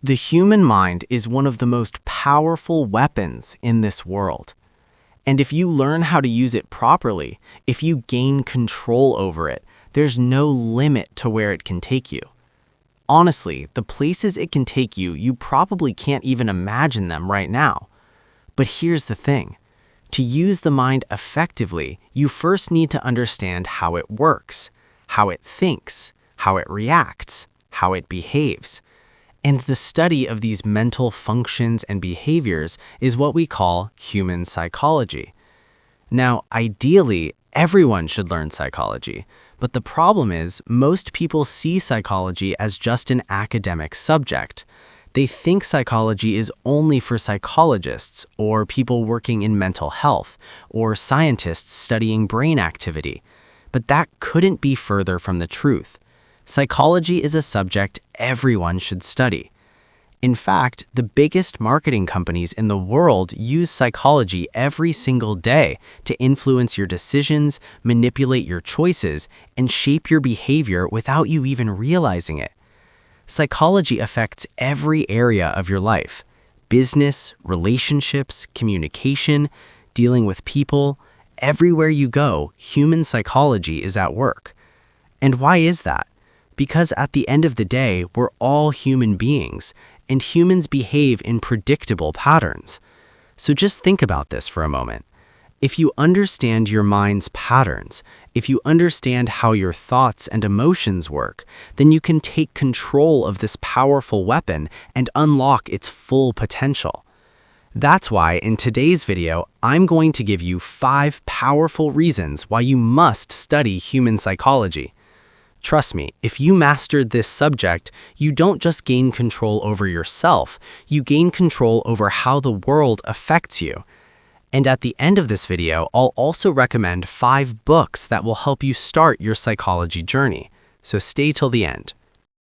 The human mind is one of the most powerful weapons in this world. And if you learn how to use it properly, if you gain control over it, there's no limit to where it can take you. Honestly, the places it can take you, you probably can't even imagine them right now. But here's the thing. To use the mind effectively, you first need to understand how it works, how it thinks, how it reacts, how it behaves. And the study of these mental functions and behaviors is what we call human psychology. Now, ideally, everyone should learn psychology, but the problem is most people see psychology as just an academic subject. They think psychology is only for psychologists or people working in mental health or scientists studying brain activity. But that couldn't be further from the truth. Psychology is a subject everyone should study. In fact, the biggest marketing companies in the world use psychology every single day to influence your decisions, manipulate your choices, and shape your behavior without you even realizing it. Psychology affects every area of your life: business, relationships, communication, dealing with people. Everywhere you go, human psychology is at work. And why is that? Because at the end of the day, we're all human beings, and humans behave in predictable patterns. So just think about this for a moment. If you understand your mind's patterns, if you understand how your thoughts and emotions work, then you can take control of this powerful weapon and unlock its full potential. That's why in today's video, I'm going to give you 5 powerful reasons why you must study human psychology. Trust me, if you mastered this subject, you don't just gain control over yourself, you gain control over how the world affects you. And at the end of this video, I'll also recommend 5 books that will help you start your psychology journey. So stay till the end.